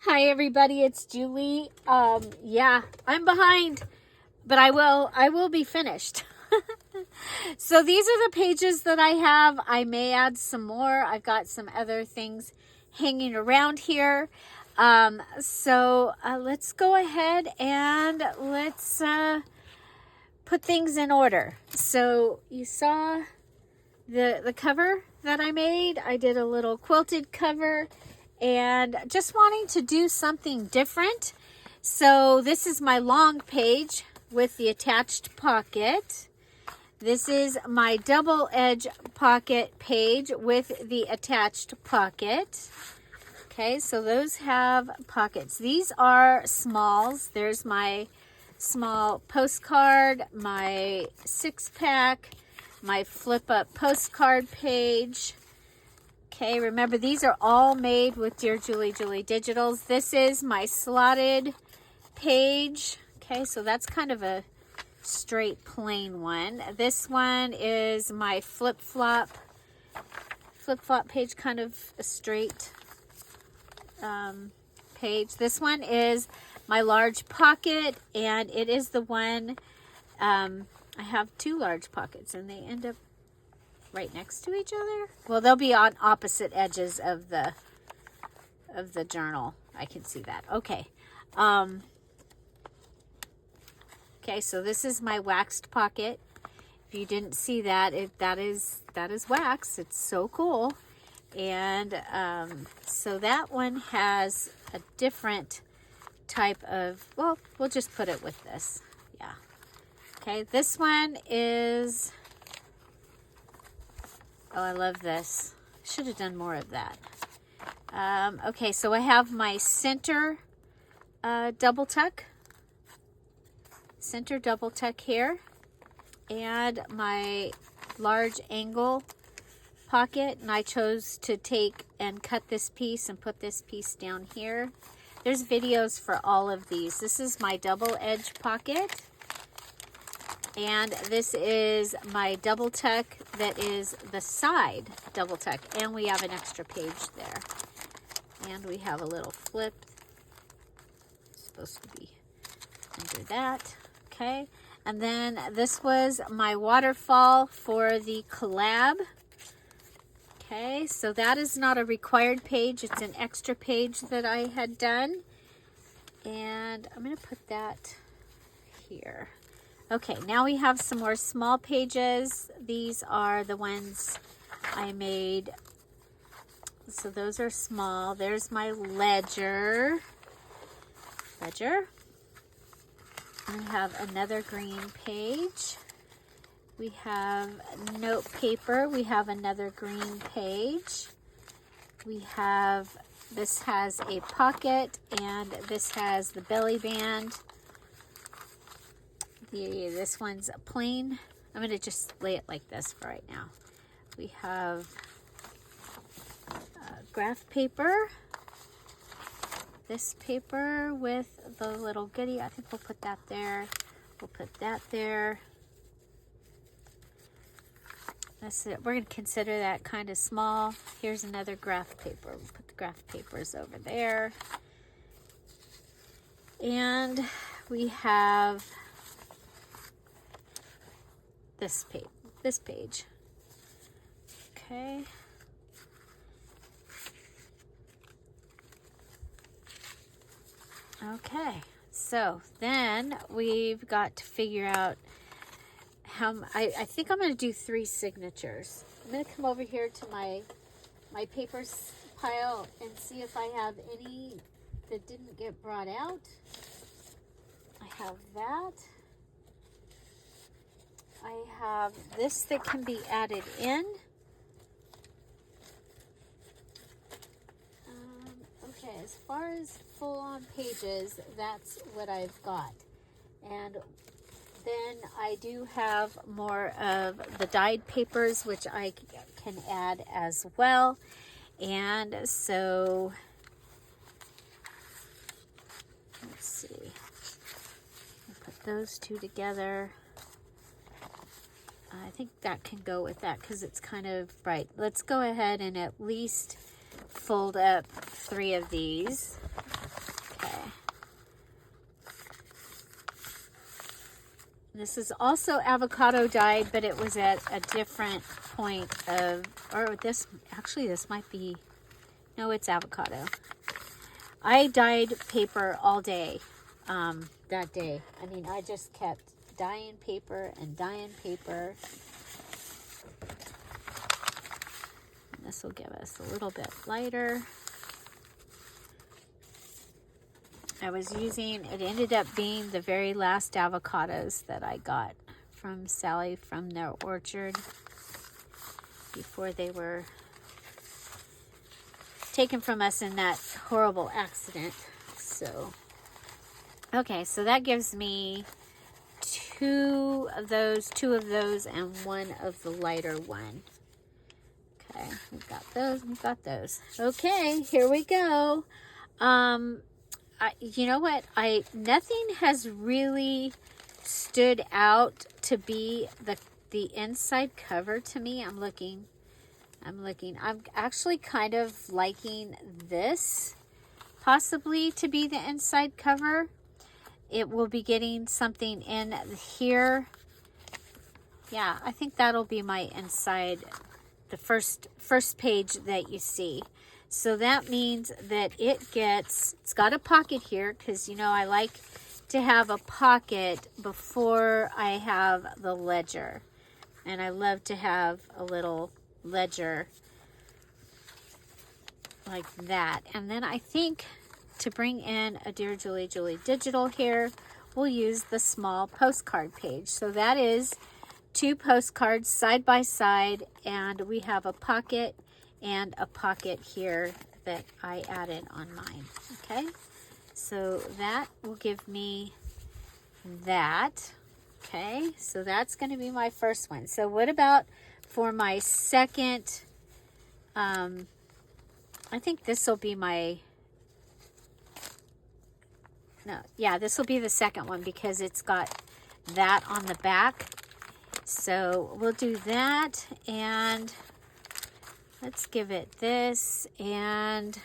Hi everybody, it's Julie. Yeah, I'm behind, but I will be finished. So these are the pages that I have. I may add some more. I've got some other things hanging around here. Let's go ahead and let's put things in order. So you saw the cover that I made. I did a little quilted cover and just wanting to do something different. So this is my long page with the attached pocket. This is my double edge pocket page with the attached pocket. Okay, so those have pockets. These are smalls. There's my small postcard, my 6-pack, my flip up postcard page. Okay, remember these are all made with Dear Julie Julie Digitals. This is my slotted page. Okay, so that's kind of a straight plain one. This one is my flip-flop page, kind of a straight page. This one is my large pocket, and it is the one, I have two large pockets and they end up right next to each other. Well, they'll be on opposite edges of the journal. I can see that. Okay. Okay, so this is my waxed pocket. If you didn't see that, that is wax. It's so cool. And so that one has a different type of, well, we'll just put it with this. Yeah. Okay, this one is, oh, I love this. Should have done more of that. Okay, so I have my center double tuck here, and my large angle pocket, and I chose to take and cut this piece and put this piece down here. There's videos for all of these. This is my double edge pocket, and this is my double tuck that is the side double tuck, and we have an extra page there, and we have a little flip. It's supposed to be under that. Okay, and then this was my waterfall for the collab. Okay, so that is not a required page. It's an extra page that I had done. And I'm going to put that here. Okay, now we have some more small pages. These are the ones I made. So those are small. There's my ledger. We have another green page. We have note paper. We have another green page. We have, this has a pocket, and this has the belly band. This one's plain. I'm going to just lay it like this for right now. We have graph paper. This paper with the little goodie. I think we'll put that there. We'll put that there. That's it. We're going to consider that kind of small. Here's another graph paper. We'll put the graph papers over there. And we have this page. Okay. Okay. So then we've got to figure out how, I think I'm going to do 3 signatures. I'm going to come over here to my papers pile and see if I have any that didn't get brought out. I have that. I have this that can be added in. Okay, as far as full-on pages, that's what I've got. And then I do have more of the dyed papers, which I can add as well. And so, let's see. I'll put those two together. I think that can go with that because it's kind of bright. Let's go ahead and at least fold up 3 of these. This is also avocado dyed, but it was at a different point of, or this, actually this might be, no, it's avocado. I dyed paper all day that day. I mean, I just kept dyeing paper and dyeing paper. And this will give us a little bit lighter. I was using, it ended up being the very last avocados that I got from Sally from their orchard before they were taken from us in that horrible accident. So, okay, so that gives me two of those, and one of the lighter one. Okay, we've got those. Okay, here we go. You know what? Nothing has really stood out to be the inside cover to me. I'm looking. I'm actually kind of liking this possibly to be the inside cover. It will be getting something in here. Yeah, I think that'll be my inside, the first page that you see. So that means that it's got a pocket here, because, you know, I like to have a pocket before I have the ledger. And I love to have a little ledger like that. And then I think to bring in a Dear Julie digital here, we'll use the small postcard page. So that is 2 postcards side by side, and we have a pocket and a pocket here that I added on mine. Okay, so that will give me that. Okay, so that's going to be my first one. So what about for my second? I think this will be my, no, yeah, this will be the second one because it's got that on the back. So we'll do that, and let's give it this. And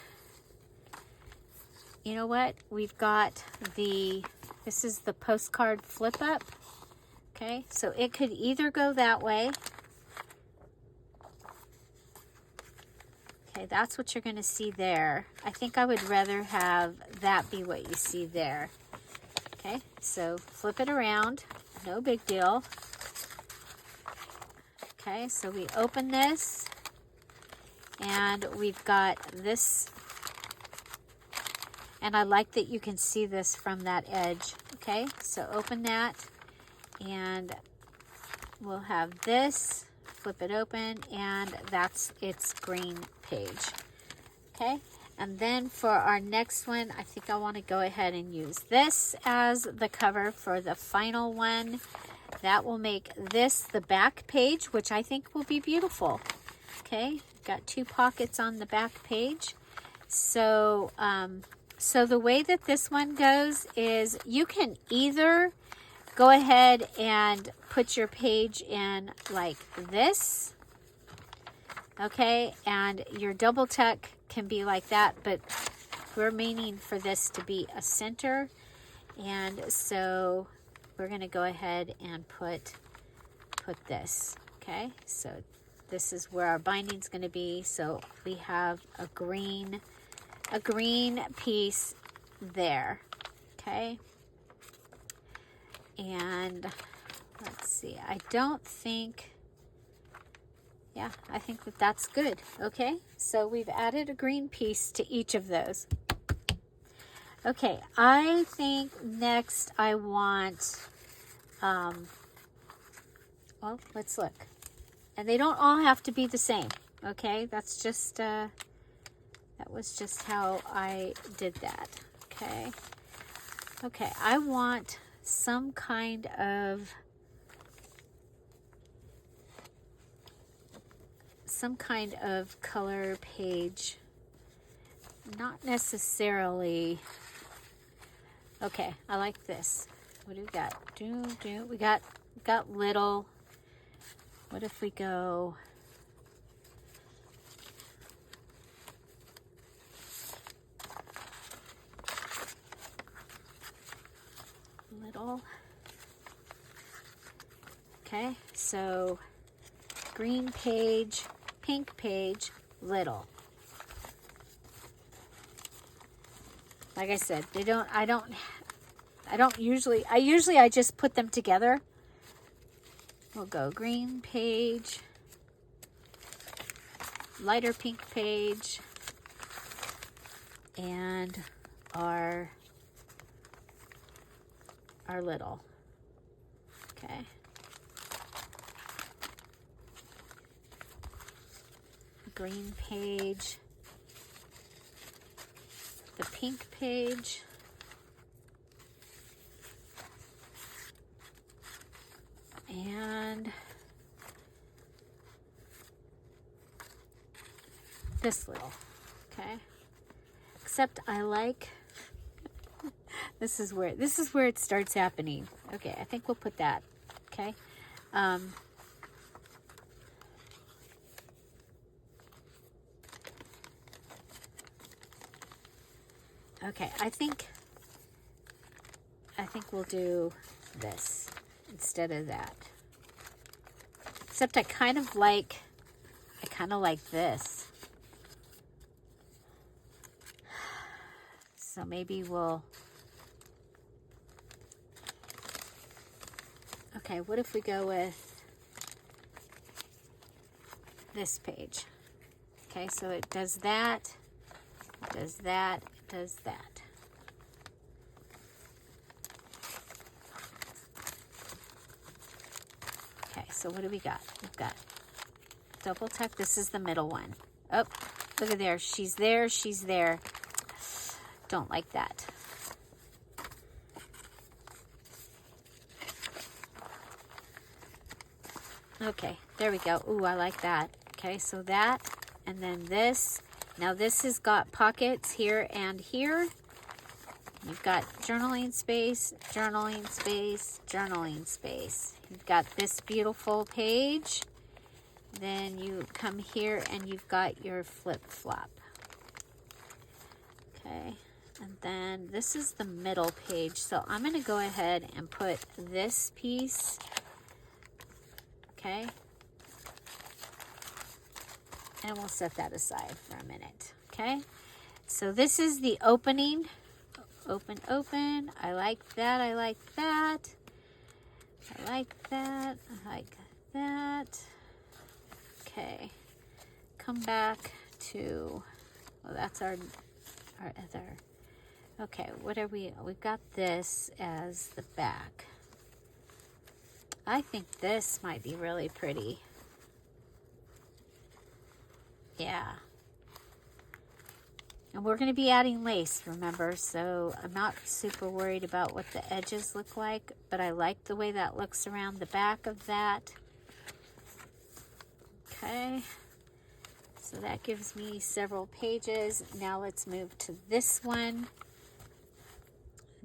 you know what? We've got this is the postcard flip up. Okay, so it could either go that way. Okay, that's what you're going to see there. I think I would rather have that be what you see there. Okay, so flip it around. No big deal. Okay, so we open this, and we've got this, and I like that you can see this from that edge. Okay, so open that, and we'll have this, flip it open, and that's its green page. Okay, and then for our next one, I think I want to go ahead and use this as the cover for the final one. That will make this the back page, which I think will be beautiful. Okay, got 2 pockets on the back page. So, so the way that this one goes is you can either go ahead and put your page in like this. Okay, and your double tuck can be like that, but we're meaning for this to be a center. And so we're going to go ahead and put this. Okay, so this is where our binding is going to be. So we have a green piece there. Okay, and let's see, I think that that's good. Okay, so we've added a green piece to each of those. Okay, I think next I want, well, let's look. And they don't all have to be the same, okay? That's just, that was just how I did that, okay? Okay, I want some kind of color page. Not necessarily. Okay, I like this. What do we got? We got little. What if we go little? Okay, so green page, pink page, little. Like I said, I just put them together. We'll go green page, lighter pink page, and our little. Okay. Green page, the pink page, and this little. Okay. Except I like this is where it starts happening. Okay, I think we'll put that. Okay. Okay, I think we'll do this instead of that. Except I kind of like this. So maybe we'll... Okay, what if we go with this page? Okay, so it does that, it does that, it does that. Okay, so what do we got? We've got double tuck. This is the middle one. Oh, look at there. She's there, she's there. Don't like that. Okay, there we go. Ooh, I like that. Okay, so that, and then this. Now this has got pockets here and here. You've got journaling space, journaling space, journaling space. You've got this beautiful page. Then you come here and you've got your flip-flop. Okay, and then this is the middle page. So I'm going to go ahead and put this piece. Okay, and we'll set that aside for a minute. Okay, so this is the opening. Open, open. I like that. I like that. I like that. I like that. Okay, come back to, well, that's our other. Okay, what are we? We've got this as the back. I think this might be really pretty. Yeah. And we're going to be adding lace, remember? So I'm not super worried about what the edges look like, but I like the way that looks around the back of that. Okay. So that gives me several pages. Now let's move to this one.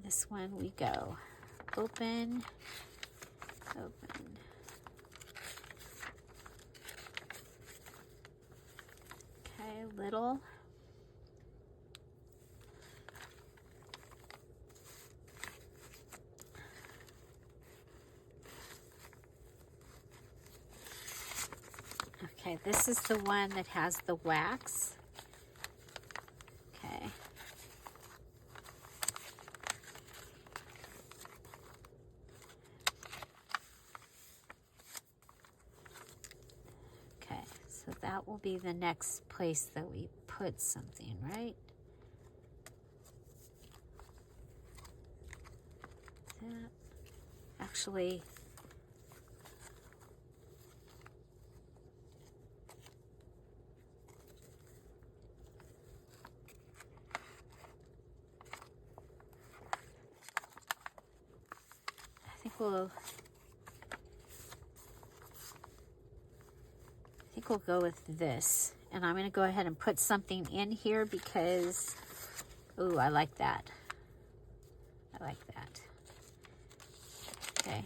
This one we go. Open. Open. Okay, little. Okay, this is the one that has the wax. Okay. Okay, so that will be the next place that we put something, right? That actually... I think we'll go with this. And I'm going to go ahead and put something in here because, ooh, I like that. I like that. Okay.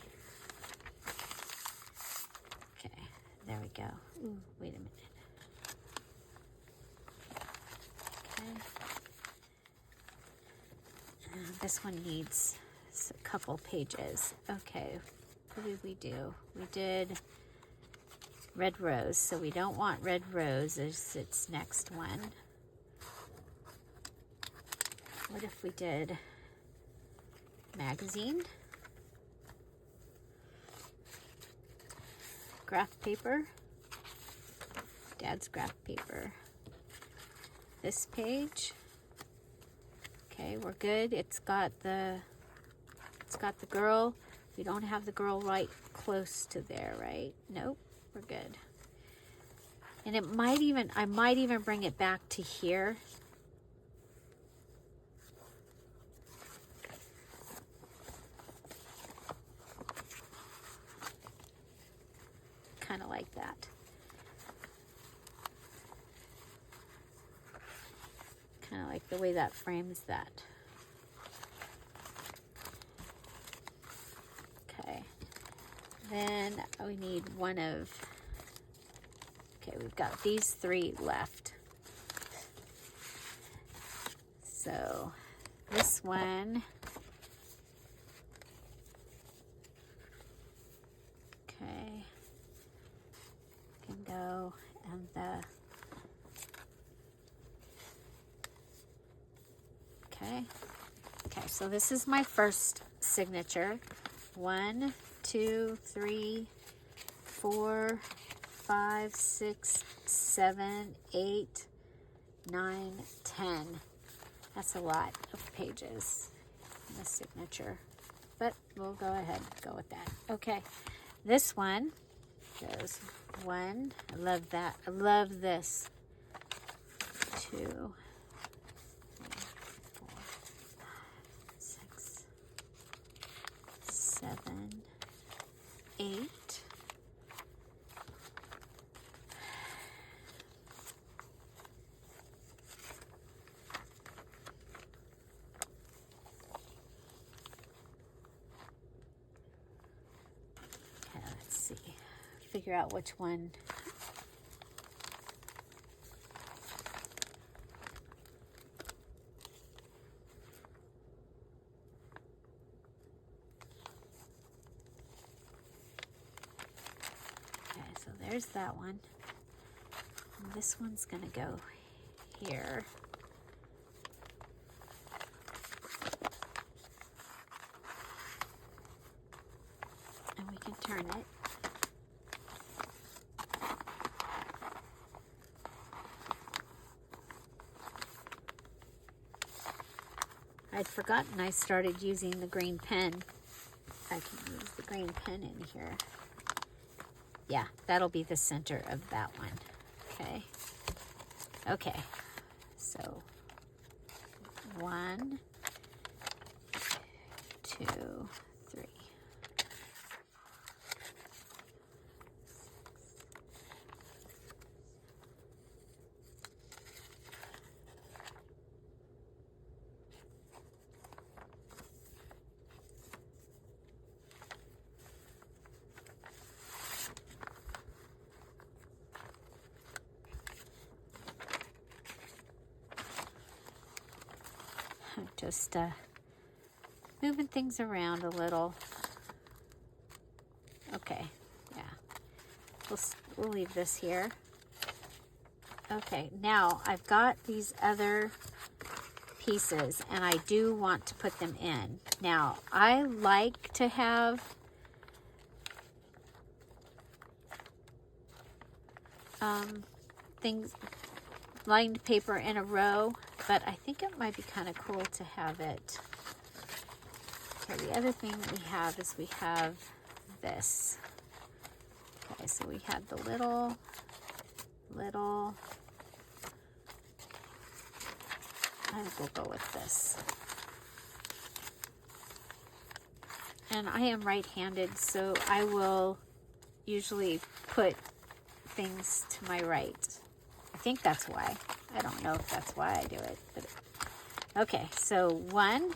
Okay, there we go. Ooh, wait a minute. Okay. This one needs a couple pages. Okay, What did we do? We did red rose, so we don't want red rose as its next one. What if we did magazine, graph paper, Dad's graph paper, this page. Okay, we're good. It's got the girl. We don't have the girl right close to there, right? Nope, we're good. And it might even, I might even bring it back to here. Kind of like that. Kind of like the way that frames that. Okay. Then we need one of, okay, we've got these 3 left. So this one, okay, can go, and okay, so this is my first signature. 1, 2, 3, 4, 5, 6, 7, 8, 9, 10. That's a lot of pages in a signature, but we'll go ahead and go with that. Okay, this one goes 1. I love that. I love this. 2, 3, 4, 5, 6, 7, 8. Okay, let's see. Figure out which one. There's that one. And this one's gonna go here. And we can turn it. I'd forgotten I started using the green pen. I can use the green pen in here. Yeah, that'll be the center of that one. Okay. Okay. So 1, 2, 3. Just moving things around a little. Okay, yeah. We'll leave this here. Okay, now I've got these other pieces and I do want to put them in. Now, I like to have things, lined paper in a row, but I think it might be kind of cool to have it. Okay, the other thing we have is we have this. Okay, so we had the little. I think we'll go with this. And I am right-handed, so I will usually put things to my right. I think that's why. I don't know if that's why I do it. But okay, so 1,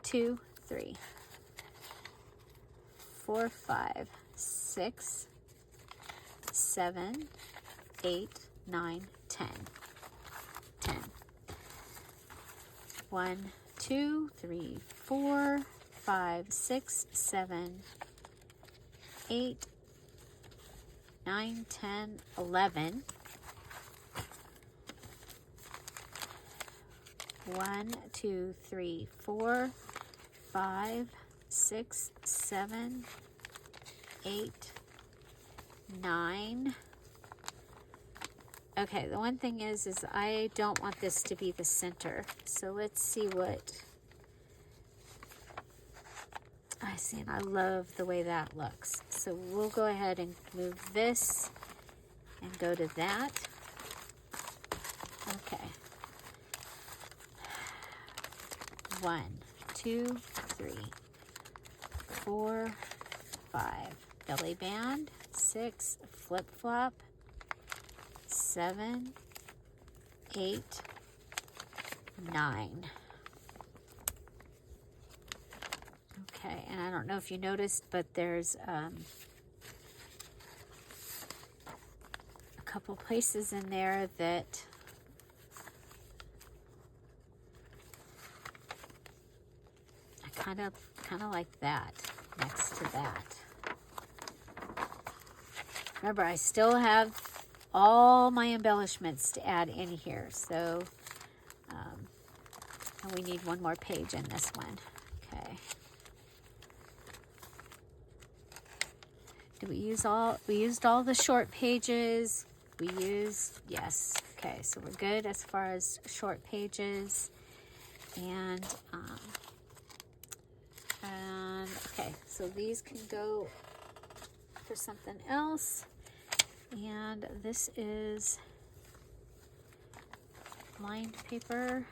2, 3, 4, 5, 6, 7, 8, 9, 10. 10. 1, 2, 3, 4, 5, 6, 7, 8, 9, 10, 11. 1, 2, 3, 4, 5, 6, 7, 8, 9. Okay, the one thing is I don't want this to be the center. So let's see what I see. And I love the way that looks. So we'll go ahead and move this and go to that. Okay. 1, 2, 3, 4, 5. Belly band. 6. Flip flop. 7, 8, 9. Okay, and I don't know if you noticed, but there's a couple places in there that I kind of like that next to that. Remember, I still have all my embellishments to add in here, so and we need one more page in this one. Okay. Did we use all? We used all the short pages. We used, yes. Okay, so we're good as far as short pages, and okay, so these can go for something else. And this is lined paper.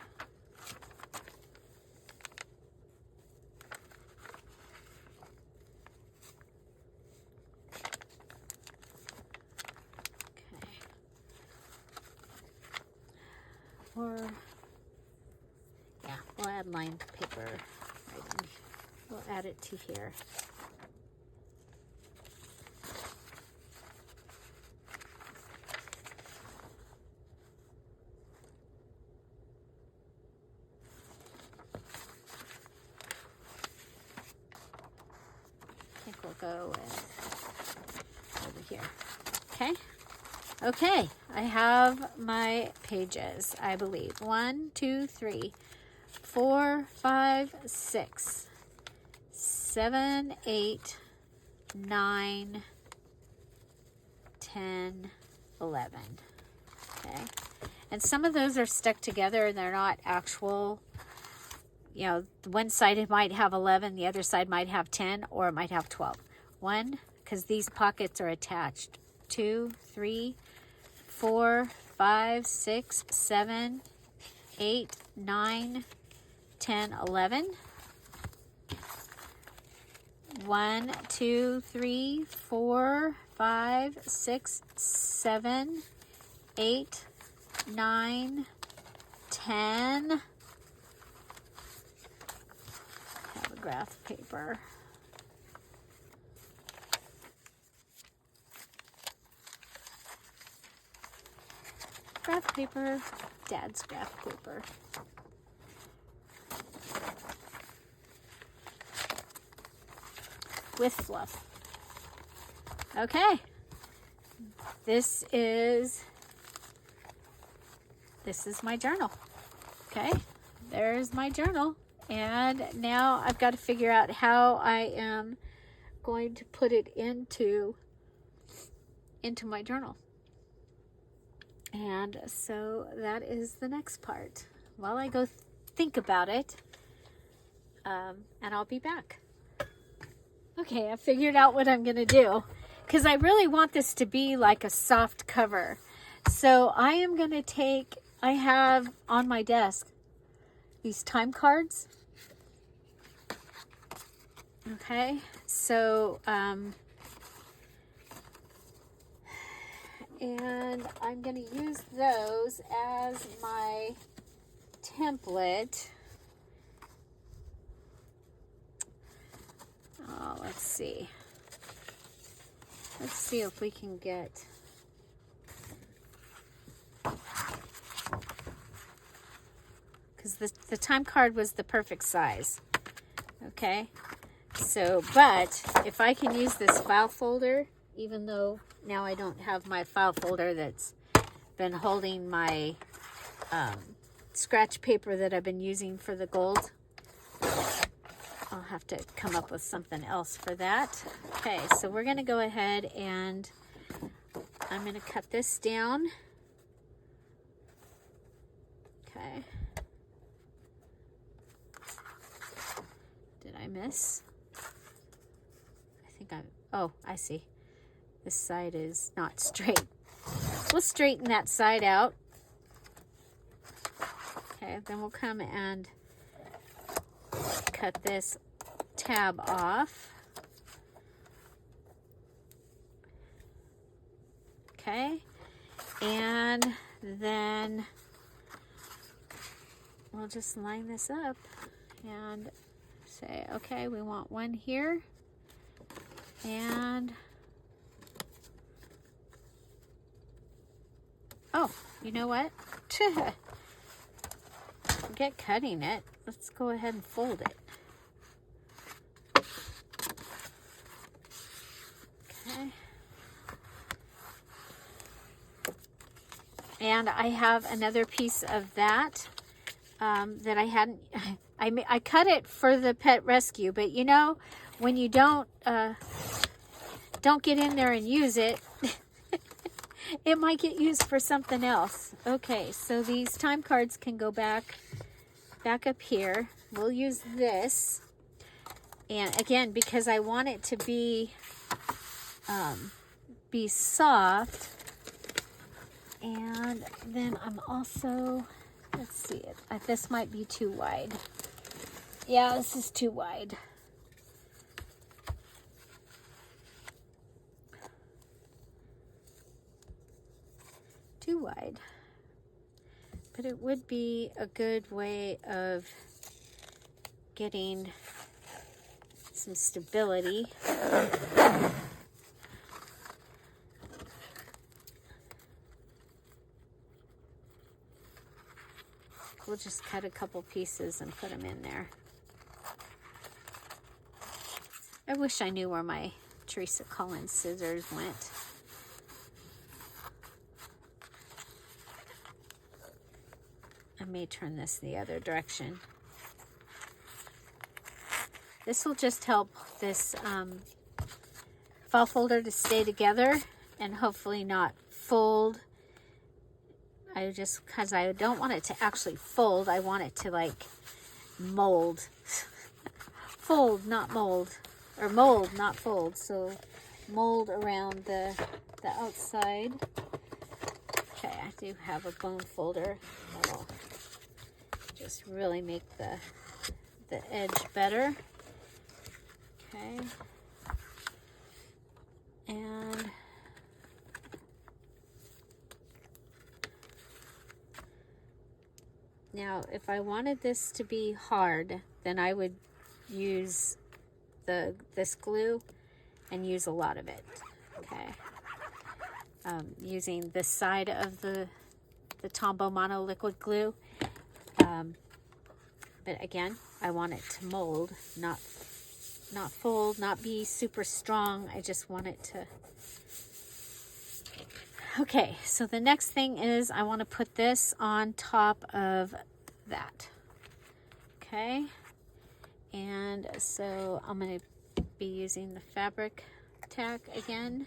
Okay. Or, yeah, we'll add lined paper right in. We'll add it to here. Go over here. Okay. Okay. I have my pages, I believe. 1, 2, 3, 4, 5, 6, 7, 8, 9, 10, 11. Okay. And some of those are stuck together and they're not actual. You know, one side might have 11, the other side might have 10, or it might have 12. 1, because these pockets are attached. 2, 3, 4, 5, 6, 7, 8, 9, 10, 11. 1, 2, 3, 4, 5, 6, 7, 8, 9, 10. Graph paper. Graph paper, Dad's graph paper. With fluff. Okay. This is my journal. Okay. There's my journal. And now I've got to figure out how I am going to put it into my journal. And so that is the next part. While I go think about it, and I'll be back. Okay, I figured out what I'm going to do, because I really want this to be like a soft cover. So I am going to take, I have on my desk these time cards. Okay, so, and I'm going to use those as my template. Oh, let's see. Let's see if we can get... Because the time card was the perfect size. Okay, so, but if I can use this file folder, even though now I don't have my file folder that's been holding my scratch paper that I've been using for the gold, I'll have to come up with something else for that. Okay, so we're gonna go ahead and I'm gonna cut this down. Okay. Did I miss? I think oh, I see. This side is not straight. We'll straighten that side out. Okay, then we'll come and cut this tab off. Okay, and then we'll just line this up and say, okay, we want one here, and oh, you know what? Forget cutting it. Let's go ahead and fold it. Okay. And I have another piece of that that I hadn't, I cut it for the pet rescue, but you know, when you don't get in there and use it, it might get used for something else. Okay, so these time cards can go back up here. We'll use this. And again, because I want it to be soft. And then I'm also, let's see, this might be too wide. Yeah, this is too wide. Too wide. But it would be a good way of getting some stability. We'll just cut a couple pieces and put them in there. I wish I knew where my Teresa Collins scissors went. I may turn this the other direction. This will just help this file folder to stay together and hopefully not fold. Because I don't want it to actually fold, I want it to like mold. Fold, not mold. Or mold, not fold. So mold around the outside. Okay, I do have a bone folder that'll just really make the edge better. Okay. And now, if I wanted this to be hard, then I would use this glue and use a lot of it. Okay. Using this side of the Tombow Mono liquid glue. But again, I want it to mold, not fold, not be super strong. I just want it to. Okay, so the next thing is I want to put this on top of that. Okay, and so I'm going to be using the fabric tack again.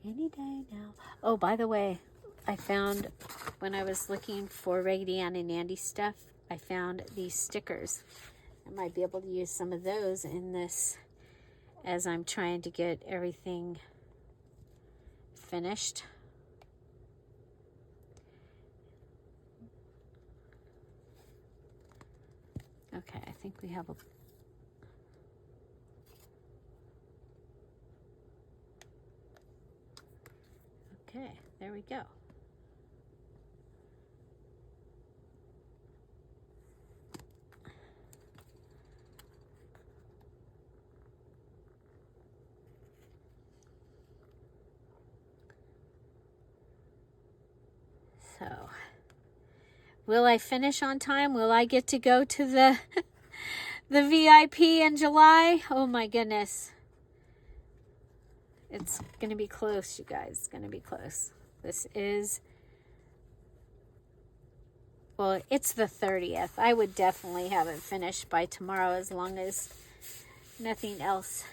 Any day now. Oh, by the way, I found when I was looking for Raggedy Ann and Andy stuff, I found these stickers. I might be able to use some of those in this as I'm trying to get everything finished. Okay, I think we have a okay, there we go. So, will I finish on time? Will I get to go to the the VIP in July? Oh my goodness. It's going to be close, you guys. It's going to be close. This is, well, it's the 30th. I would definitely have it finished by tomorrow as long as nothing else,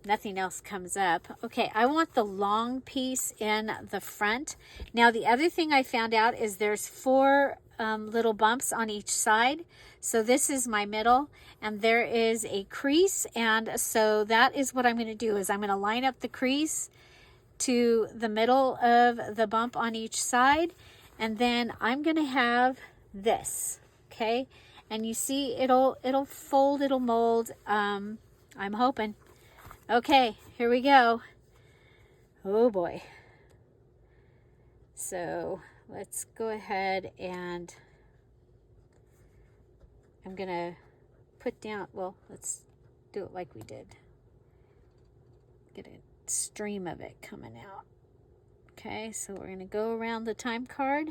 nothing else comes up. Okay, I want the long piece in the front. Now, the other thing I found out is there's 4 little bumps on each side. So this is my middle, and there is a crease, and so that is what I'm going to do is I'm going to line up the crease to the middle of the bump on each side, and then I'm going to have this, okay? And you see it'll fold, it'll mold. I'm hoping. Okay, here we go. Oh boy. So let's go ahead and I'm going to put down, well, let's do it like we did. Get a stream of it coming out. Okay, so we're going to go around the time card.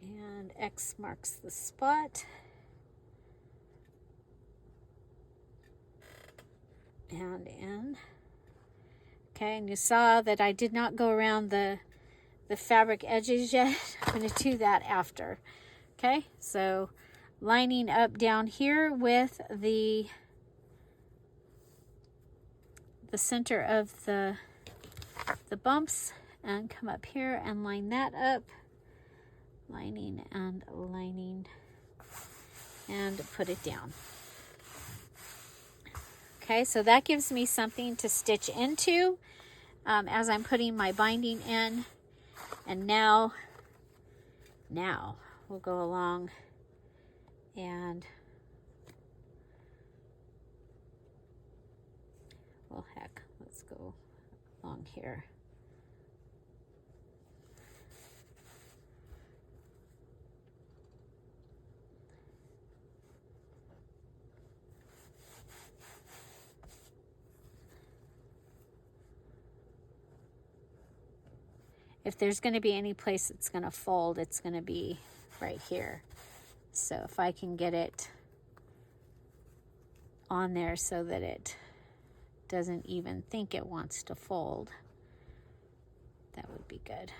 And X marks the spot. And in. Okay, and you saw that I did not go around the fabric edges yet. I'm going to do that after. Okay, so lining up down here with the center of the bumps, and come up here and line that up. Lining and lining, and put it down. Okay, so that gives me something to stitch into as I'm putting my binding in. And now we'll go along and, well, heck, let's go along here. If there's going to be any place that's going to fold, it's going to be right here. So if I can get it on there so that it doesn't even think it wants to fold, that would be good.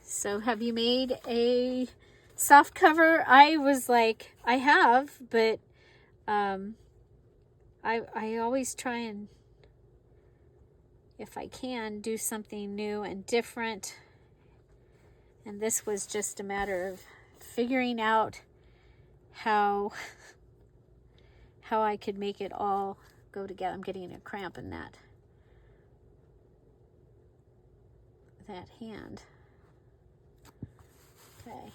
So have you made a soft cover? I was like, I have, but I always try and, if I can, do something new and different. And this was just a matter of figuring out how I could make it all go together. I'm getting a cramp in that hand. Okay.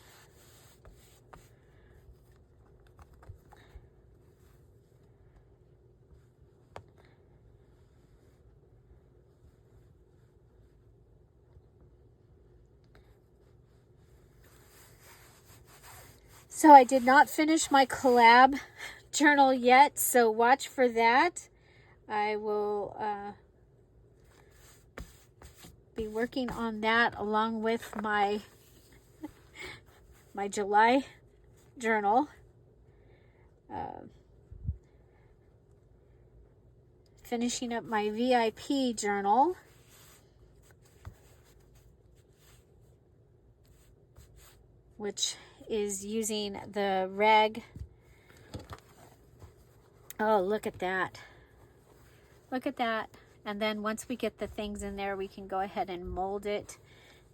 So I did not finish my collab journal yet, so watch for that. I will be working on that along with my July journal. Finishing up my VIP journal. Which is using the reg. Oh, look at that. Look at that. And then once we get the things in there, we can go ahead and mold it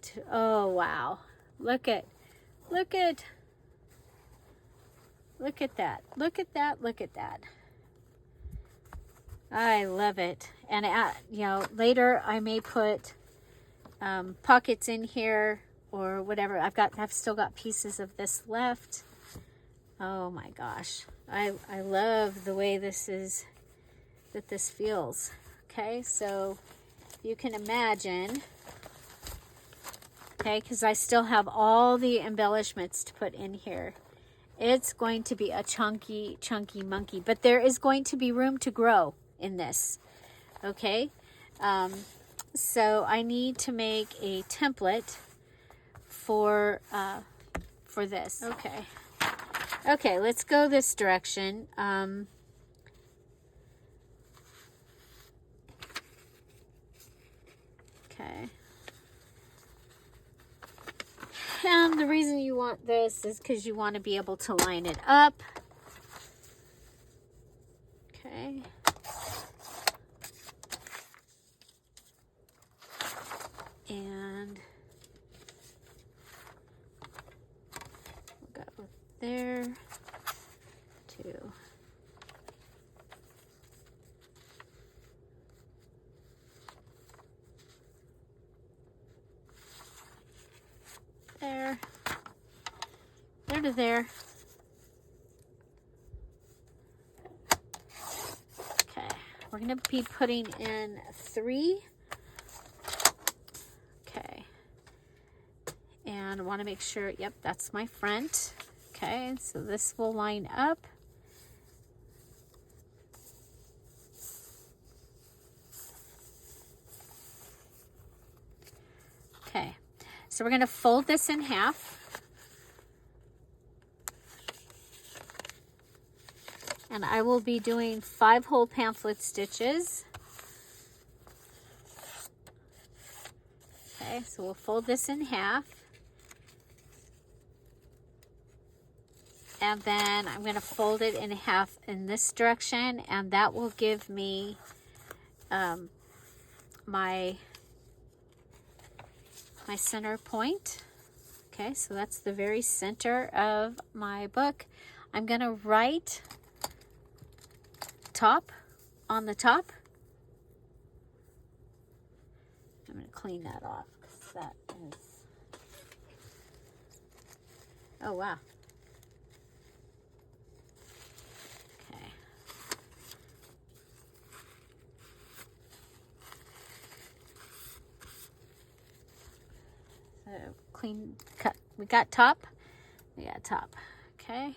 to, oh wow. Look at that. Look at that. Look at that. I love it. And later I may put pockets in here or whatever. I've still got pieces of this left. Oh my gosh. I love the way this feels. Okay, so you can imagine, okay, because I still have all the embellishments to put in here. It's going to be a chunky monkey, but there is going to be room to grow in this. Okay, so I need to make a template for this. Okay, let's go this direction. Okay. And the reason you want this is because you want to be able to line it up. Okay. And we'll go there to there, there to there. Okay, we're going to be putting in 3. Okay, and I want to make sure, yep, that's my front. Okay, so this will line up. Okay, so we're going to fold this in half. And I will be doing 5 whole pamphlet stitches. Okay, so we'll fold this in half. And then I'm going to fold it in half in this direction, and that will give me my center point. Okay, so that's the very center of my book. I'm going to write top on the top. I'm going to clean that off because that is, oh wow. Okay. So clean cut. We got top. We got top. Okay.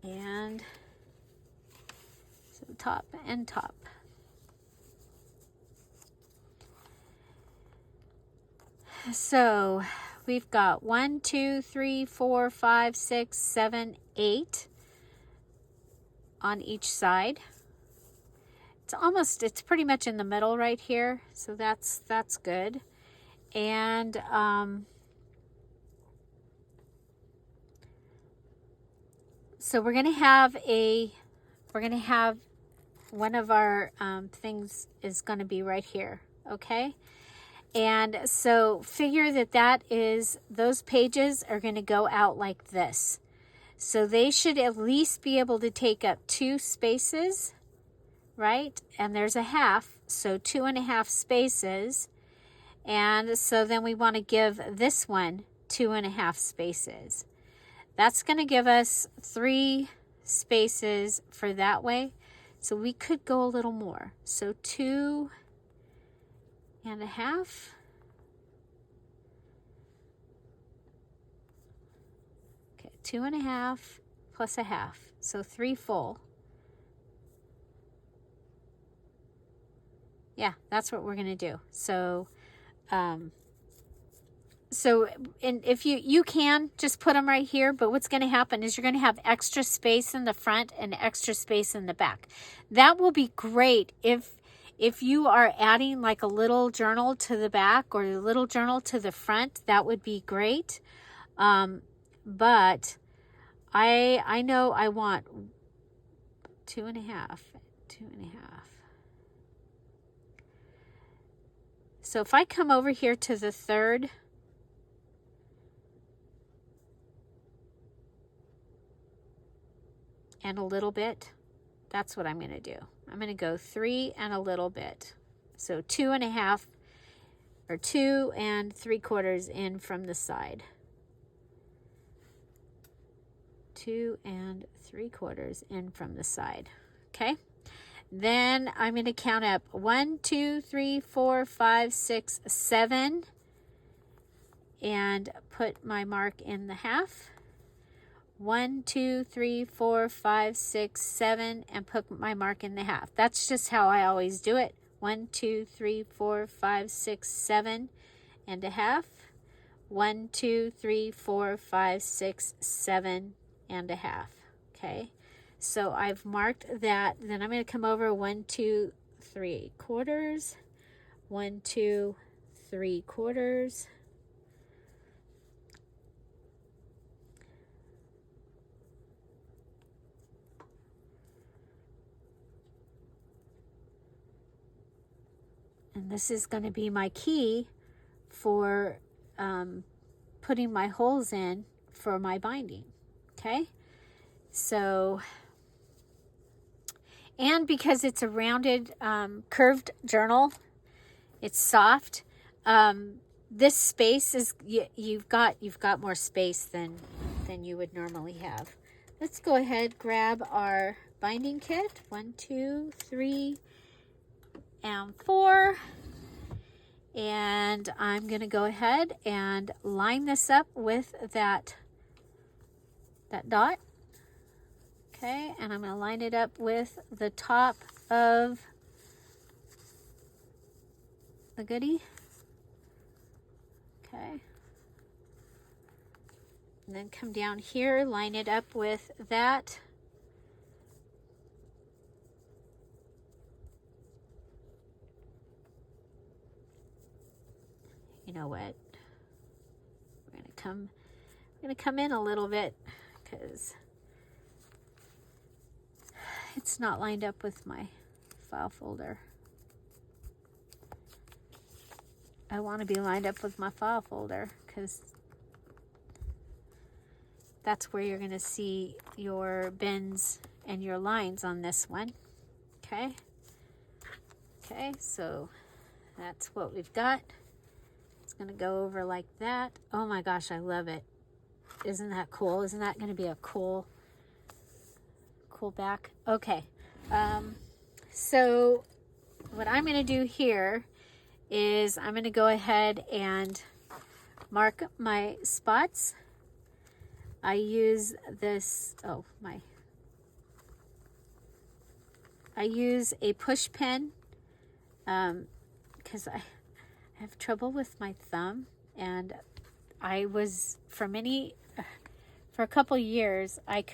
And so top and top. So we've got 1, 2, 3, 4, 5, 6, 7, 8 on each side. It's pretty much in the middle right here. So that's good. And so we're going to have one of our things is going to be right here. Okay. And so figure that those pages are going to go out like this. So they should at least be able to take up 2 spaces, right? And there's a half, so 2.5 spaces. And so then we want to give this one 2.5 spaces. That's going to give us 3 spaces for that way. So we could go a little more. So 2.5. Okay, 2.5 plus a half. So 3 full. Yeah, that's what we're going to do. So, and if you can just put them right here, but what's going to happen is you're going to have extra space in the front and extra space in the back. That will be great if you are adding like a little journal to the back or a little journal to the front. That would be great. But I know I want 2.5. So if I come over here to the third, and a little bit, that's what I'm going to do. I'm going to go 3 and a little bit. So 2.5 or 2 3/4 in from the side. 2 3/4 in from the side. Okay. Then I'm going to count up 1, 2, 3, 4, 5, 6, 7 and put my mark in the half. 1, 2, 3, 4, 5, 6, 7, and put my mark in the half. That's just how I always do it. 1, 2, 3, 4, 5, 6, 7 and a half. 1, 2, 3, 4, 5, 6, 7 and a half. Okay, so I've marked that. Then I'm going to come over 1, 2, 3 quarters. 1, 2, 3 quarters. And this is going to be my key for putting my holes in for my binding. Okay, so, and because it's a rounded curved journal, it's soft. This space is, you've got more space than you would normally have. Let's go ahead, grab our binding kit. 1, 2, 3, and 4. And I'm going to go ahead and line this up with that dot. Okay, and I'm going to line it up with the top of the goodie. Okay. And then come down here, line it up with that. You know what? We're gonna come in a little bit because it's not lined up with my file folder. I want to be lined up with my file folder because that's where you're gonna see your bins and your lines on this one. Okay. Okay, so that's what we've got. Going to go over like that. Oh my gosh, I love it. Isn't that cool? Isn't that going to be a cool back? Okay. So what I'm going to do here is I'm going to go ahead and mark my spots. I use this, I use a push pin because I have trouble with my thumb, and I was for a couple years I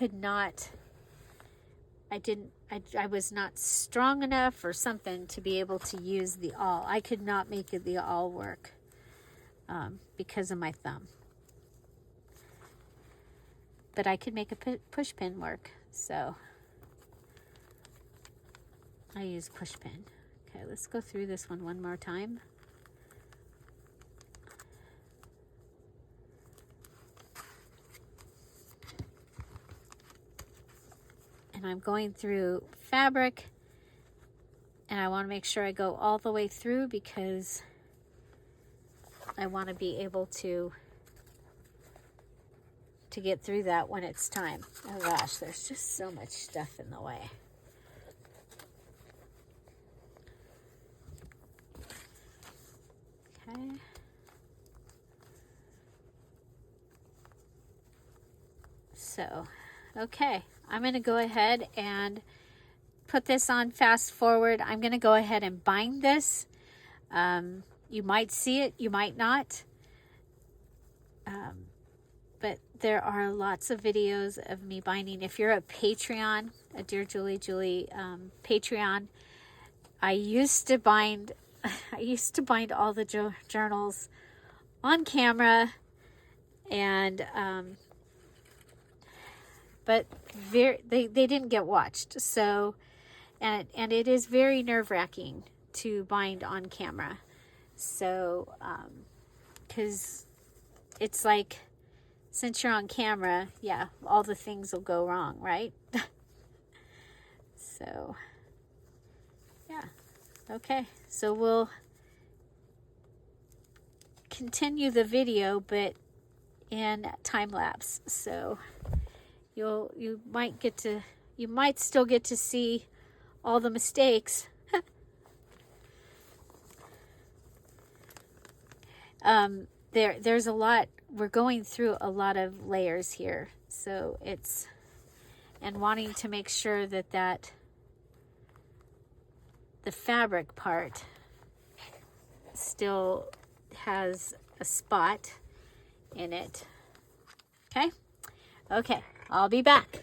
was not strong enough or something to be able to use the awl. I could not make the awl work because of my thumb, but I could make a push pin work, so I use push pin. Okay, let's go through this one more time. And I'm going through fabric, and I want to make sure I go all the way through because I want to be able to get through that when it's time. Oh gosh, there's just so much stuff in the way. Okay. So, okay. I'm going to go ahead and put this on fast forward. I'm going to go ahead and bind this. You might see it, you might not. But there are lots of videos of me binding. If you're a Patreon, a Dear Julie Julie Patreon, I used to bind all the journals on camera, and but they didn't get watched. So, and it is very nerve-wracking to bind on camera. So, because it's like, since you're on camera, yeah, all the things will go wrong, right? So, yeah. Okay, so we'll continue the video, but in time lapse. So you might still get to see all the mistakes. There's a lot. We're going through a lot of layers here, So it's, and wanting to make sure that the fabric part still has a spot in it. Okay? Okay, I'll be back.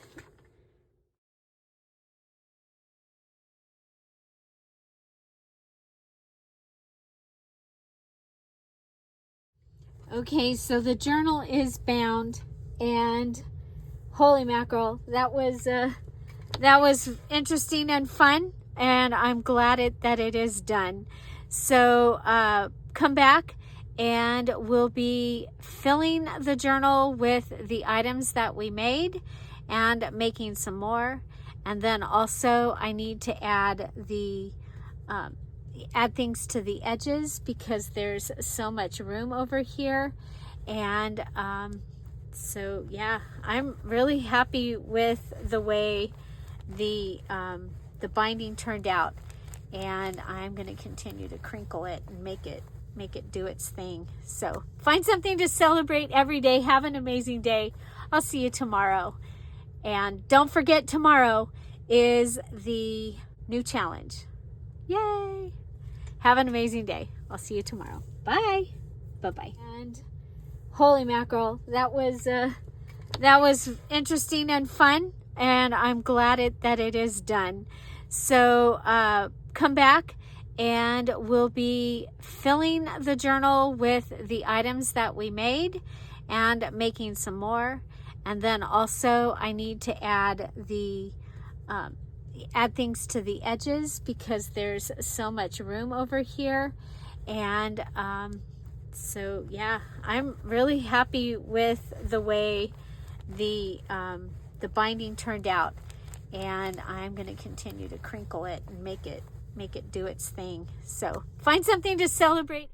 Okay, so the journal is bound, and holy mackerel, that was interesting and fun, and I'm glad that it is done. So come back and we'll be filling the journal with the items that we made and making some more. And then also I need to add add things to the edges because there's so much room over here. And so yeah, I'm really happy with the way the binding turned out, and I'm going to continue to crinkle it and make it do its thing. So find something to celebrate every day. Have an amazing day. I'll see you tomorrow. And don't forget, tomorrow is the new challenge. Yay! Have an amazing day. I'll see you tomorrow. Bye. Bye-bye. And holy mackerel, that was interesting and fun, and I'm glad that it is done. So come back and we'll be filling the journal with the items that we made and making some more. And then also I need to add add things to the edges because there's so much room over here. And so yeah, I'm really happy with the way the binding turned out, and I'm going to continue to crinkle it and make it do its thing. So find something to celebrate.